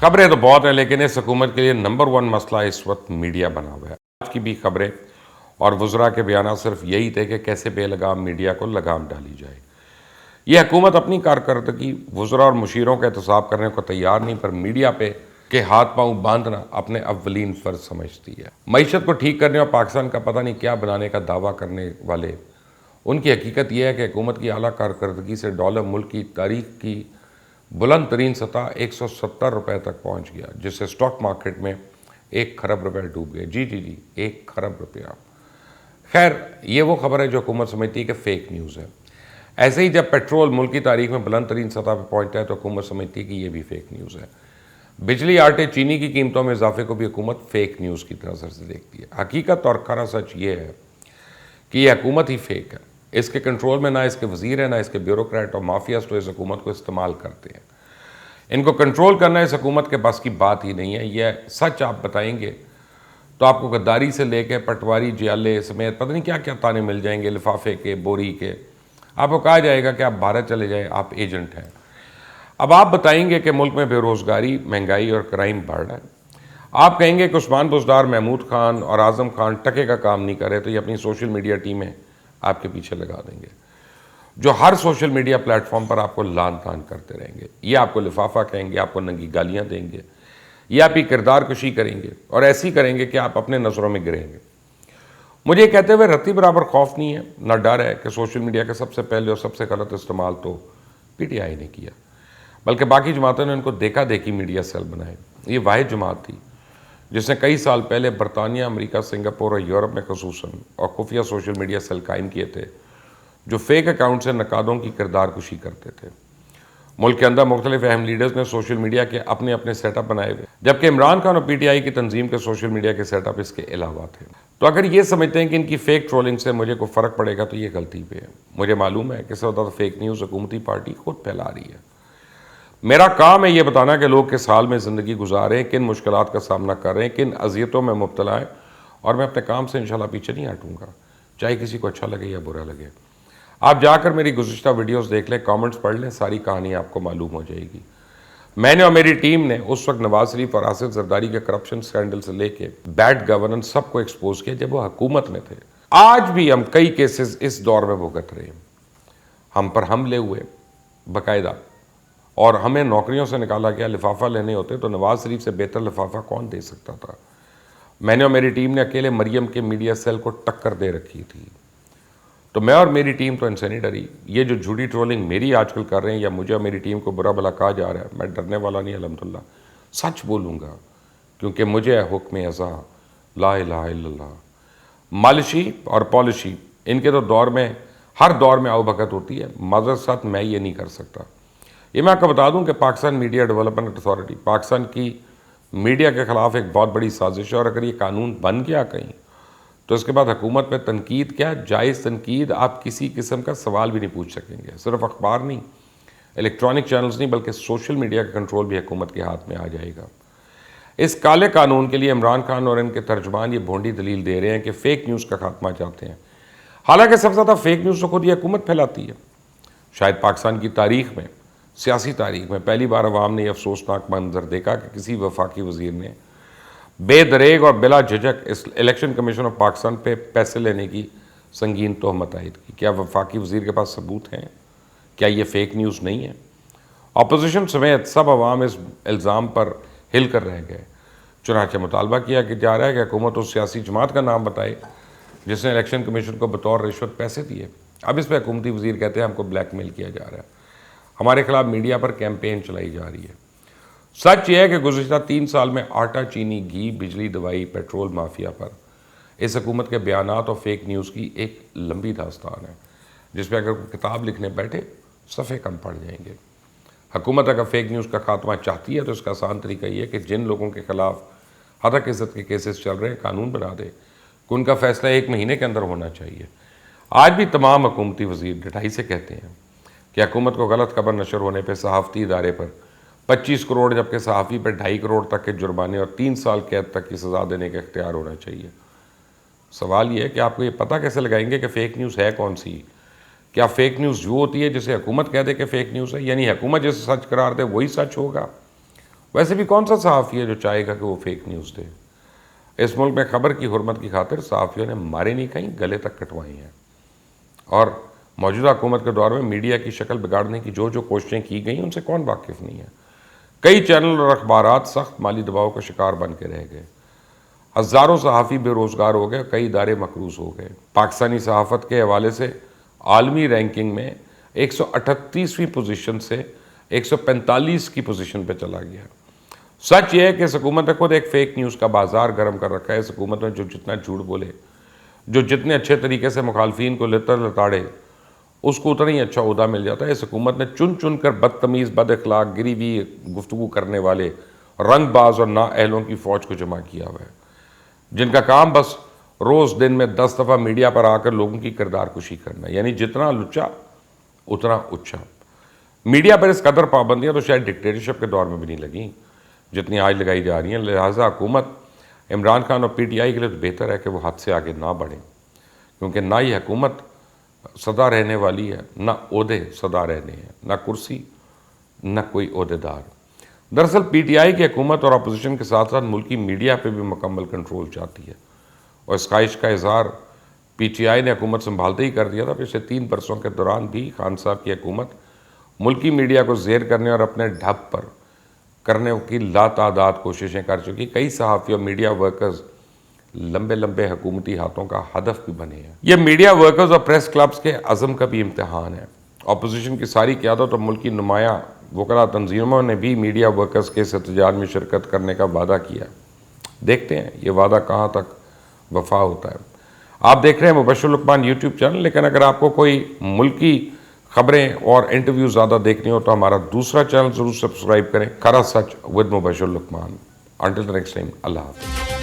خبریں تو بہت ہیں لیکن اس حکومت کے لیے نمبر ون مسئلہ اس وقت میڈیا بنا ہوا ہے۔ آج کی بھی خبریں اور وزراء کے بیانات صرف یہی تھے کہ کیسے بے لگام میڈیا کو لگام ڈالی جائے۔ یہ حکومت اپنی کارکردگی وزراء اور مشیروں کا احتساب کرنے کو تیار نہیں، پر میڈیا پہ کے ہاتھ پاؤں باندھنا اپنے اولین فرض سمجھتی ہے۔ معیشت کو ٹھیک کرنے اور پاکستان کا پتہ نہیں کیا بنانے کا دعویٰ کرنے والے، ان کی حقیقت یہ ہے کہ حکومت کی اعلیٰ کارکردگی سے ڈالر ملک کی تاریخ کی بلند ترین سطح 170 روپے تک پہنچ گیا، جس سے سٹاک مارکیٹ میں 1 خرب روپے ڈوب گئے۔ جی 1 خرب روپیہ۔ خیر، یہ وہ خبر ہے جو حکومت سمجھتی ہے کہ فیک نیوز ہے۔ ایسے ہی جب پیٹرول ملک کی تاریخ میں بلند ترین سطح پہ پہنچتا ہے تو حکومت سمجھتی ہے کہ یہ بھی فیک نیوز ہے۔ بجلی، آٹے، چینی کی قیمتوں میں اضافے کو بھی حکومت فیک نیوز کی نظر سے دیکھتی ہے۔ حقیقت اور کھرا سچ یہ ہے کہ یہ حکومت ہی فیک ہے۔ اس کے کنٹرول میں نہ اس کے وزیر ہیں، نہ اس کے بیوروکریٹ اور مافیاز تو اس حکومت کو استعمال کرتے ہیں۔ ان کو کنٹرول کرنا اس حکومت کے بس کی بات ہی نہیں ہے۔ یہ سچ آپ بتائیں گے تو آپ کو غداری سے لے کے پٹواری، جیالے سمیت پتہ نہیں کیا کیا تانے مل جائیں گے، لفافے کے، بوری کے۔ آپ کو کہا جائے گا کہ آپ بھارت چلے جائیں، آپ ایجنٹ ہیں۔ اب آپ بتائیں گے کہ ملک میں بے روزگاری، مہنگائی اور کرائم بڑھ رہا ہے۔ آپ کہیں گے کہ عثمان بزدار، محمود خان اور اعظم خان ٹکے کا کام نہیں کرے، تو یہ اپنی سوشل میڈیا ٹیمیں آپ کے پیچھے لگا دیں گے، جو ہر سوشل میڈیا پلیٹ فارم پر آپ کو لان تان کرتے رہیں گے۔ یہ آپ کو لفافہ کہیں گے، آپ کو ننگی گالیاں دیں گے، یہ آپ کی کردار کشی کریں گے اور ایسی کریں گے کہ آپ اپنے نظروں میں گریں گے۔ مجھے یہ کہتے ہوئے رتی برابر خوف نہیں ہے، نہ ڈر ہے کہ سوشل میڈیا کا سب سے پہلے اور سب سے غلط استعمال تو پی ٹی آئی نے کیا، بلکہ باقی جماعتوں نے ان کو دیکھا دیکھی میڈیا سیل بنائے۔ یہ واحد جماعت تھی جس نے کئی سال پہلے برطانیہ، امریکہ، سنگاپور اور یورپ میں خصوصاً اور خفیہ سوشل میڈیا سیل قائم کیے تھے، جو فیک اکاؤنٹ سے نقادوں کی کردار کشی کرتے تھے۔ ملک کے اندر مختلف اہم لیڈرز نے سوشل میڈیا کے اپنے اپنے سیٹ اپ بنائے ہوئے، جبکہ عمران خان اور پی ٹی آئی کی تنظیم کے سوشل میڈیا کے سیٹ اپ اس کے علاوہ تھے۔ تو اگر یہ سمجھتے ہیں کہ ان کی فیک ٹرولنگ سے مجھے کوئی فرق پڑے گا تو یہ غلطی پہ ہے۔ مجھے معلوم ہے کہ سب سے زیادہ فیک نیوز حکومتی پارٹی خود پھیلا رہی ہے۔ میرا کام ہے یہ بتانا کہ لوگ کس حال میں زندگی گزار رہے ہیں، کن مشکلات کا سامنا کر رہے ہیں، کن اذیتوں میں مبتلا ہیں، اور میں اپنے کام سے انشاءاللہ پیچھے نہیں ہٹوں گا، چاہے کسی کو اچھا لگے یا برا لگے۔ آپ جا کر میری گزشتہ ویڈیوز دیکھ لیں، کامنٹس پڑھ لیں، ساری کہانی آپ کو معلوم ہو جائے گی۔ میں نے اور میری ٹیم نے اس وقت نواز شریف اور آصف زرداری کے کرپشن سکینڈل سے لے کے بیڈ گورننس سب کو ایکسپوز کیا جب وہ حکومت میں تھے۔ آج بھی ہم کئی کیسز اس دور میں بھگت رہے ہیں۔ ہم پر حملے ہوئے باقاعدہ، اور ہمیں نوکریوں سے نکالا گیا۔ لفافہ لینے ہوتے تو نواز شریف سے بہتر لفافہ کون دے سکتا تھا؟ میں نے اور میری ٹیم نے اکیلے مریم کے میڈیا سیل کو ٹکر دے رکھی تھی۔ تو میں اور میری ٹیم تو ان سے نہیں ڈری۔ یہ جو جھوٹی ٹرولنگ میری آج کل کر رہے ہیں یا مجھے اور میری ٹیم کو برا بھلا کہا جا رہا ہے، میں ڈرنے والا نہیں، الحمدللہ سچ بولوں گا، کیونکہ مجھے ہے حکم ازا، لا الہ الا اللہ۔ مالشی اور پالشی ان کے تو دور میں ہر دور میں آؤ بھگت ہوتی ہے، معذرت ساتھ میں یہ نہیں کر سکتا۔ یہ میں آپ کو بتا دوں کہ Pakistan media development authority Pakistan کی میڈیا کے خلاف ایک بہت بڑی سازش ہے، اور اگر یہ قانون بن گیا کہیں تو اس کے بعد حکومت پہ تنقید کیا، جائز تنقید، آپ کسی قسم کا سوال بھی نہیں پوچھ سکیں گے۔ صرف اخبار نہیں، الیکٹرانک چینلز نہیں، بلکہ سوشل میڈیا کا کنٹرول بھی حکومت کے ہاتھ میں آ جائے گا۔ اس کالے قانون کے لیے عمران خان اور ان کے ترجمان یہ بھونڈی دلیل دے رہے ہیں کہ فیک نیوز کا خاتمہ چاہتے ہیں، حالانکہ سب سے زیادہ فیک نیوز تو خود یہ حکومت پھیلاتی ہے۔ شاید پاکستان کی تاریخ میں، سیاسی تاریخ میں پہلی بار عوام نے یہ افسوسناک منظر دیکھا کہ کسی وفاقی وزیر نے بے دریغ اور بلا جھجک اس الیکشن کمیشن آف پاکستان پہ پیسے لینے کی سنگین تہمت عائد کی۔ کیا وفاقی وزیر کے پاس ثبوت ہیں؟ کیا یہ فیک نیوز نہیں ہے؟ اپوزیشن سمیت سب عوام اس الزام پر ہل کر رہ گئے۔ چنانچہ مطالبہ کیا کہ جا رہا ہے کہ حکومت اس سیاسی جماعت کا نام بتائے جس نے الیکشن کمیشن کو بطور رشوت پیسے دیے۔ اب اس پہ حکومتی وزیر کہتے ہیں ہم کو بلیک میل کیا جا رہا ہے، ہمارے خلاف میڈیا پر کیمپین چلائی جا رہی ہے۔ سچ یہ ہے کہ گزشتہ 3 سال میں آٹا، چینی، گھی، بجلی، دوائی، پیٹرول مافیا پر اس حکومت کے بیانات اور فیک نیوز کی ایک لمبی داستان ہے، جس پہ اگر کوئی کتاب لکھنے بیٹھے صفحے کم پڑ جائیں گے۔ حکومت اگر فیک نیوز کا خاتمہ چاہتی ہے تو اس کا آسان طریقہ یہ ہے کہ جن لوگوں کے خلاف ہتک عزت کے کیسز چل رہے ہیں قانون بنا دے کہ ان کا فیصلہ 1 مہینے کے اندر ہونا چاہیے۔ آج بھی تمام حکومتی وزیر ڈٹائی سے کہتے ہیں کہ حکومت کو غلط خبر نشر ہونے پہ صحافتی ادارے پر 25 کروڑ جبکہ صحافی پہ 2.5 کروڑ تک کے جرمانے اور 3 سال قید تک کی سزا دینے کا اختیار ہونا چاہیے۔ سوال یہ ہے کہ آپ کو یہ پتہ کیسے لگائیں گے کہ فیک نیوز ہے کون سی؟ کیا فیک نیوز جو ہوتی ہے جسے حکومت کہہ دے کہ فیک نیوز ہے، یعنی حکومت جسے سچ قرار دے وہی سچ ہوگا؟ ویسے بھی کون سا صحافی ہے جو چاہے گا کہ وہ فیک نیوز دے؟ اس ملک میں خبر کی حرمت کی خاطر صحافیوں نے مارے نہیں کہیں گلے تک کٹوائی ہیں، اور موجودہ حکومت کے دور میں میڈیا کی شکل بگاڑنے کی جو کوششیں کی گئیں ان سے کون واقف نہیں ہے؟ کئی چینل اور اخبارات سخت مالی دباؤ کا شکار بن کے رہ گئے، ہزاروں صحافی بے روزگار ہو گئے، کئی ادارے مقروض ہو گئے۔ پاکستانی صحافت کے حوالے سے عالمی رینکنگ میں 138ویں پوزیشن سے 145 کی پوزیشن پہ چلا گیا۔ سچ یہ ہے کہ اس حکومت نے خود ایک فیک نیوز کا بازار گرم کر رکھا ہے۔ اس حکومت میں جو جتنا جھوٹ بولے، جو جتنے اچھے طریقے سے مخالفین کو لتاڑے، اس کو اتنا ہی اچھا عہدہ مل جاتا ہے۔ اس حکومت نے چن چن کر بدتمیز، بد اخلاق، گری ہوئی گفتگو کرنے والے، رنگ باز اور نااہلوں کی فوج کو جمع کیا ہوا ہے، جن کا کام بس روز دن میں 10 دفعہ میڈیا پر آ کر لوگوں کی کردار کشی کرنا ہے، یعنی جتنا لچا اتنا اچھا۔ میڈیا پر اس قدر پابندیاں تو شاید ڈکٹیٹرشپ کے دور میں بھی نہیں لگیں جتنی آج لگائی جا رہی ہیں۔ لہٰذا حکومت عمران خان اور پی ٹی آئی کے لیے تو بہتر ہے کہ وہ حد سے آگے نہ بڑھیں، کیونکہ نہ یہ حکومت سدا رہنے والی ہے، نہ عہدے سدا رہنے ہیں، نہ کرسی، نہ کوئی عہدے دار۔ دراصل پی ٹی آئی کی حکومت اور اپوزیشن کے ساتھ ساتھ ملکی میڈیا پہ بھی مکمل کنٹرول چاہتی ہے، اور اس خواہش کا اظہار پی ٹی آئی نے حکومت سنبھالتے ہی کر دیا تھا۔ پچھلے 3 برسوں کے دوران بھی خان صاحب کی حکومت ملکی میڈیا کو زیر کرنے اور اپنے ڈھب پر کرنے کی لاتعداد کوششیں کر چکی۔ کئی صحافی اور میڈیا ورکرز لمبے لمبے حکومتی ہاتھوں کا ہدف بھی بنے ہیں۔ یہ میڈیا ورکرز اور پریس کلبز کے عزم کا بھی امتحان ہے۔ اپوزیشن کی ساری قیادت اور ملکی نمایاں وکلاء تنظیموں نے بھی میڈیا ورکرز کے اس احتجاج میں شرکت کرنے کا وعدہ کیا۔ دیکھتے ہیں یہ وعدہ کہاں تک وفا ہوتا ہے۔ آپ دیکھ رہے ہیں مبشر لقمان یوٹیوب چینل، لیکن اگر آپ کو کوئی ملکی خبریں اور انٹرویو زیادہ دیکھنی ہو تو ہمارا دوسرا چینل ضرور سبسکرائب کریں، Khara Sach with Mubasher Lucman. Until the next time, اللہ حافظ۔